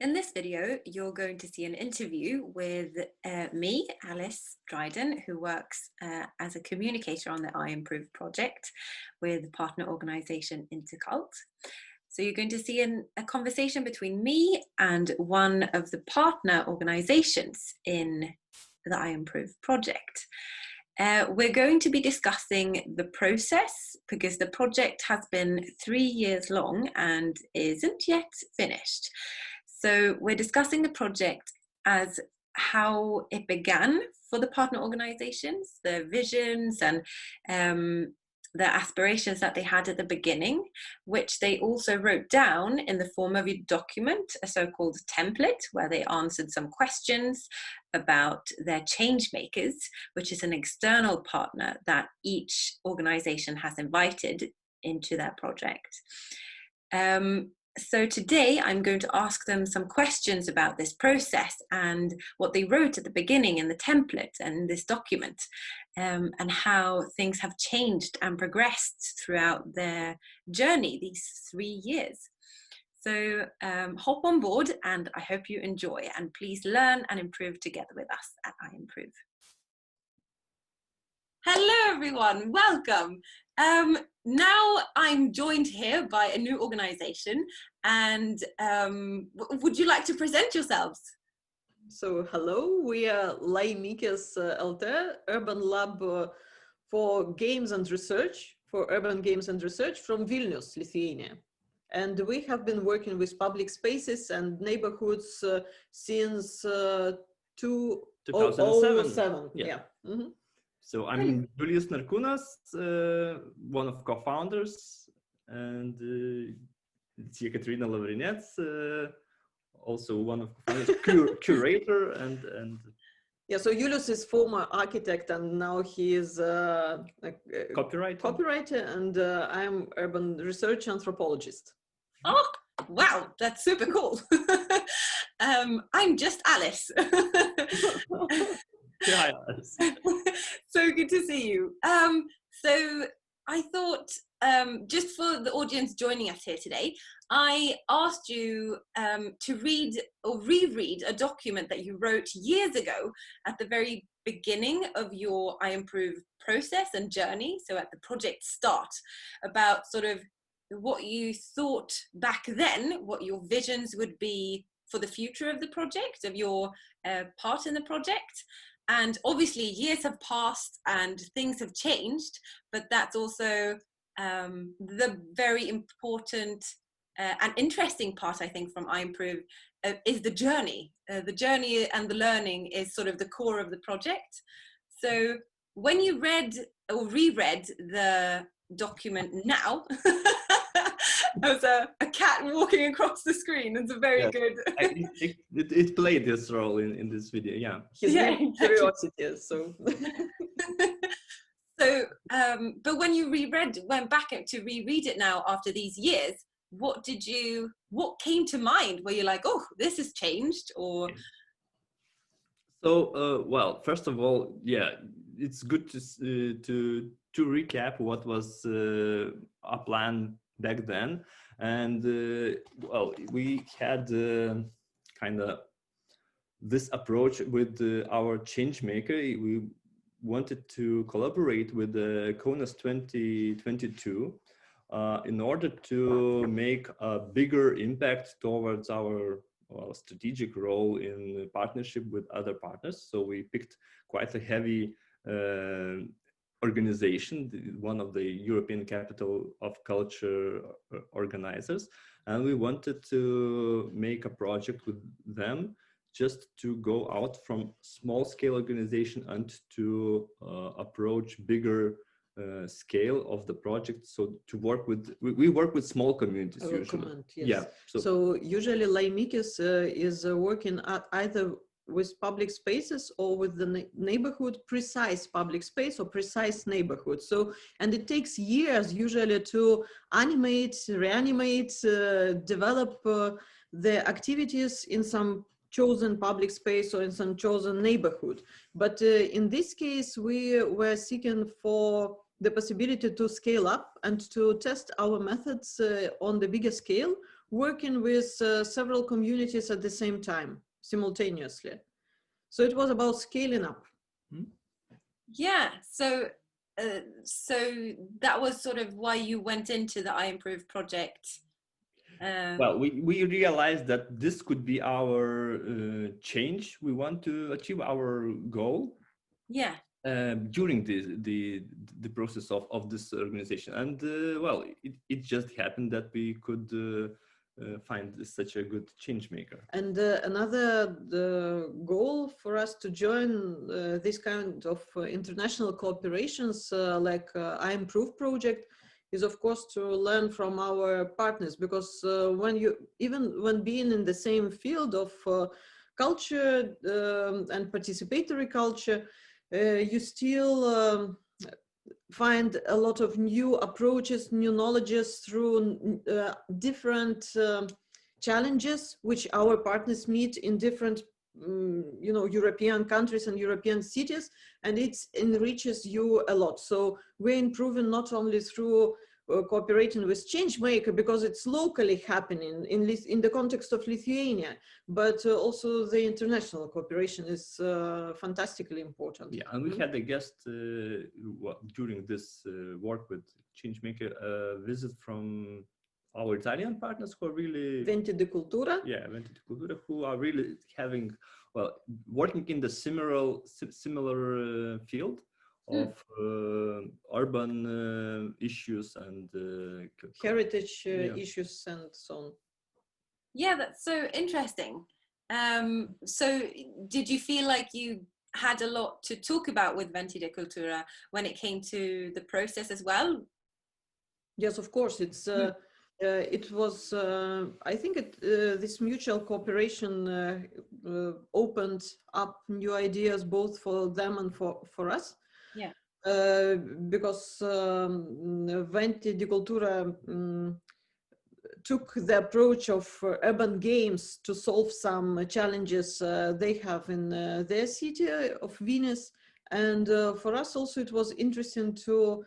In this video, you're going to see an interview with me, Alice Dryden, who works as a communicator on the I Improve project with partner organisation Intercult. So you're going to see a conversation between me and one of the partner organisations in the I Improve project. We're going to be discussing the process because the project has been 3 years long and isn't yet finished. So we're discussing the project as how it began for the partner organizations, the visions and the aspirations that they had at the beginning, which they also wrote down in the form of a document, a so-called template, where they answered some questions about their Changemakers, which is an external partner that each organization has invited into their project. So today I'm going to ask them some questions about this process and what they wrote at the beginning in the template and this document, and how things have changed and progressed throughout their journey, these 3 years. So hop on board and I hope you enjoy, and please learn and improve together with us at I Improve. Hello everyone, welcome. Now I'm joined here by a new organization, and would you like to present yourselves? So hello, we are Laimikis LT, Urban Lab for Games and Research, for Urban Games and Research from Vilnius, Lithuania. And we have been working with public spaces and neighborhoods since 2007. Yeah. Mm-hmm. So I'm Julius Narkūnas, one of co-founders, and Ekaterina Lavrinets, also one of co-founders, curator, and yeah. So Julius is former architect, and now he is a copywriter, and I'm urban research anthropologist. Oh, wow, that's super cool. I'm just Alice. Hi, So good to see you. So I thought, just for the audience joining us here today, I asked you to read or reread a document that you wrote years ago at the very beginning of your I Improve process and journey, so at the project start, about sort of what you thought back then, what your visions would be for the future of the project, of your part in the project. And obviously years have passed and things have changed, but that's also the very important and interesting part, I think, from I Improve is the journey. The journey and the learning is sort of the core of the project. So when you read or reread the document now, there was a cat walking across the screen. It's a very good... it played this role in this video, yeah. His name is Curiosity, so... So, but when you went back to reread it now after these years, what came to mind? Were you like, oh, this has changed, or? So, well, first of all, yeah, it's good to recap what was our plan back then, and well, we had kind of this approach with our Changemaker. We wanted to collaborate with the CONUS 2022 in order to make a bigger impact towards our strategic role in partnership with other partners. So we picked quite a heavy organization, one of the European Capital of Culture organizers, and we wanted to make a project with them just to go out from small scale organization and to approach bigger scale of the project. So to work with, we work with small communities usually. Yes. Yeah. So usually Laimikis is working at either with public spaces or with the neighborhood precise public space or precise neighborhood. So, and it takes years usually to animate, reanimate, develop the activities in some chosen public space or in some chosen neighborhood. But in this case, we were seeking for the possibility to scale up and to test our methods on the bigger scale working with several communities at the same time, simultaneously. So it was about scaling up. Yeah, so that was sort of why you went into the iImprove project. Well, we realized that this could be our change. We want to achieve our goal. Yeah. During the process of this organization, and well, it just happened that we could find such a good change maker. And the goal for us to join this kind of international cooperations like iImprove project is, of course, to learn from our partners, because when being in the same field of culture and participatory culture, you still find a lot of new approaches, new knowledges through different challenges which our partners meet in different European countries and European cities, and it enriches you a lot. So we're improving not only through cooperating with Changemaker, because it's locally happening in the context of Lithuania, but also the international cooperation is fantastically important. Yeah, and we had a guest during this work with Changemaker, visit from our Italian partners who are really Venti di Cultura. Yeah, Venti di Cultura, who are really having, well, working in the similar field of urban issues and heritage issues and so on. Yeah, that's so interesting. So did you feel like you had a lot to talk about with Venti di Cultura when it came to the process as well? Yes, of course. It was, I think this mutual cooperation opened up new ideas both for them and for us. Yeah. Because Venti di Cultura took the approach of urban games to solve some challenges they have in their city of Vilnius. And for us also it was interesting to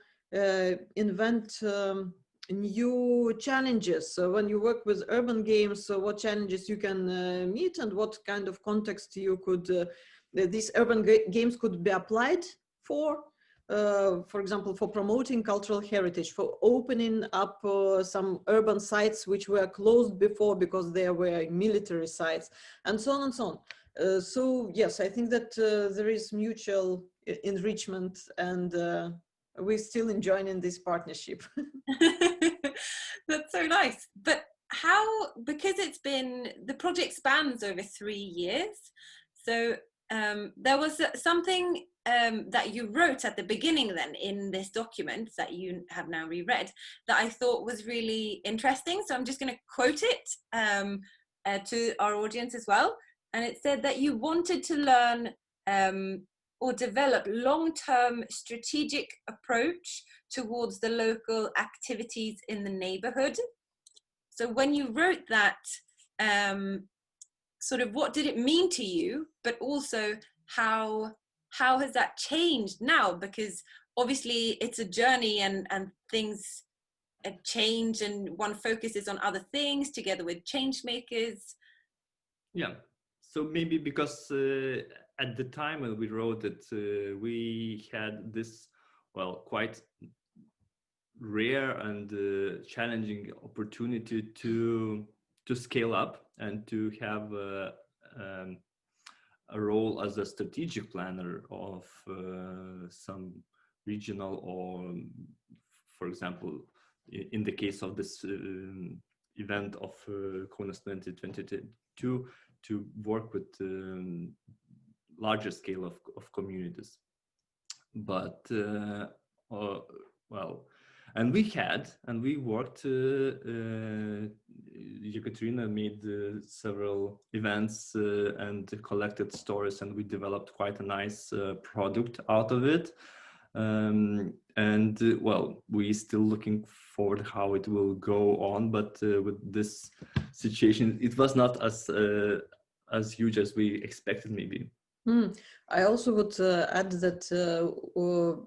invent new challenges. So when you work with urban games, what challenges you can meet and what kind of context you could, these urban games could be applied for example, for promoting cultural heritage, for opening up some urban sites which were closed before because they were military sites, and so on and so on. So yes, I think that there is mutual enrichment, and we're still enjoying this partnership. That's so nice. But because the project spans over 3 years, so there was something that you wrote at the beginning then in this document that you have now reread that I thought was really interesting. So I'm just going to quote it to our audience as well. And it said that you wanted to learn or develop long-term strategic approach towards the local activities in the neighborhood. So when you wrote that, sort of what did it mean to you, but also how has that changed now? Because obviously it's a journey and things change and one focuses on other things together with Changemakers. Yeah, so maybe because at the time when we wrote it, we had this, well, quite rare and challenging opportunity to scale up and to have a role as a strategic planner of some regional, or for example, in the case of this event of Kaunas 2022, to work with larger scale of communities. But well, and we worked, Ekaterina made several events and collected stories, and we developed quite a nice product out of it. And well, we're still looking forward how it will go on, but with this situation, it was not as huge as we expected maybe. I also would add that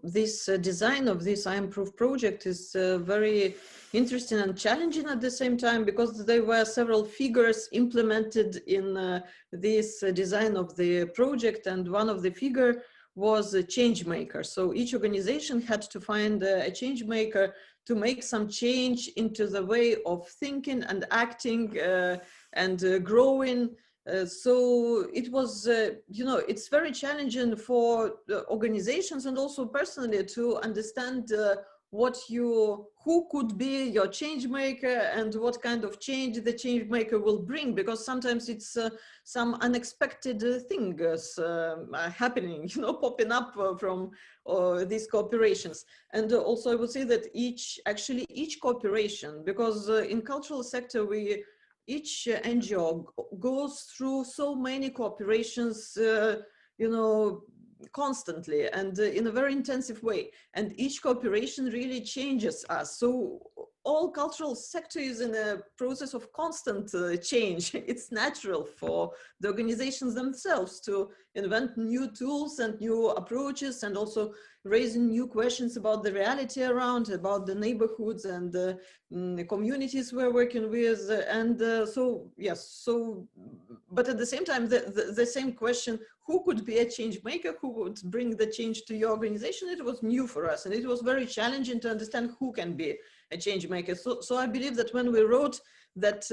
this design of this I-Improve project is very interesting and challenging at the same time, because there were several figures implemented in this design of the project, and one of the figure was a change maker. So each organization had to find a change maker to make some change into the way of thinking and acting and growing. So it was, it's very challenging for organizations and also personally to understand who could be your change maker and what kind of change the change maker will bring, because sometimes it's some unexpected things happening, popping up from these cooperations. And also I would say that each cooperation, because in cultural sector each NGO goes through so many cooperations, constantly and in a very intensive way. And each cooperation really changes us. So all cultural sector is in a process of constant change. It's natural for the organizations themselves to invent new tools and new approaches, and also raising new questions about the reality around, about the neighborhoods and the communities we're working with. And but at the same time, the same question, who could be a change maker, who would bring the change to your organization, it was new for us. And it was very challenging to understand who can be a change maker. So I believe that when we wrote that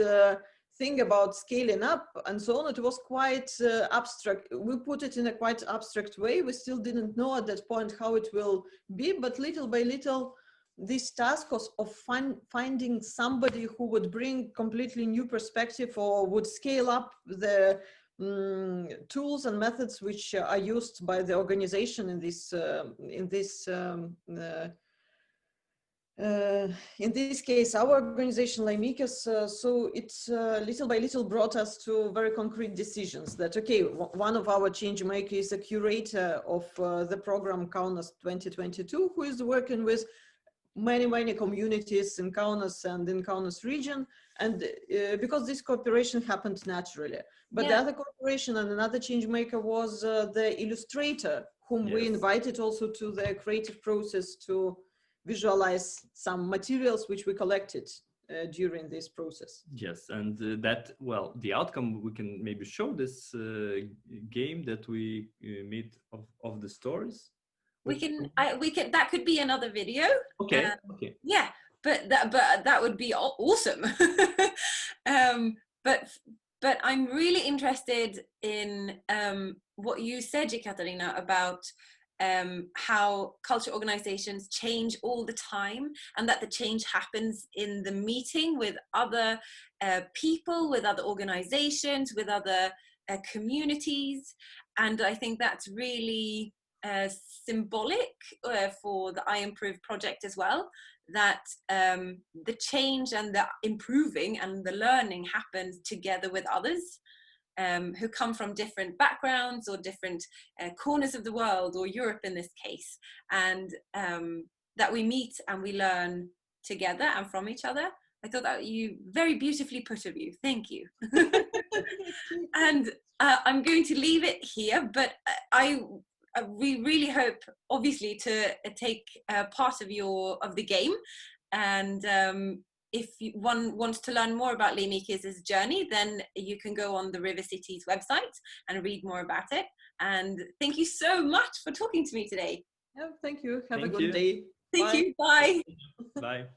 thing about scaling up and so on, it was quite abstract. We put it in a quite abstract way. We still didn't know at that point how it will be, but little by little, this task of finding somebody who would bring completely new perspective or would scale up the tools and methods which are used by the organization in this case, our organization, Laimikis, so it's little by little brought us to very concrete decisions that, okay, one of our change makers is a curator of the program Kaunas 2022, who is working with many communities in Kaunas and in Kaunas region. And because this cooperation happened naturally. But the other cooperation and another change maker was the illustrator, whom we invited also to the creative process to visualize some materials which we collected during this process. Yes, and the outcome, we can maybe show this game that we made of the stories. We can, that could be another video. Okay. Yeah, but that would be awesome. But I'm really interested in what you said, Ekaterina, about how culture organizations change all the time, and that the change happens in the meeting with other people, with other organizations, with other communities. And I think that's really symbolic for the I-Improve project as well, that the change and the improving and the learning happens together with others who come from different backgrounds or different corners of the world, or Europe in this case, and that we meet and we learn together and from each other. I thought that you very beautifully put of you. Thank you. And I'm going to leave it here, but we really hope, obviously, to take part of the game. And if one wants to learn more about Laimikis' journey, then you can go on the River Cities website and read more about it. And thank you so much for talking to me today. Yeah, thank you. Have a good day. Thank you. Bye. Bye.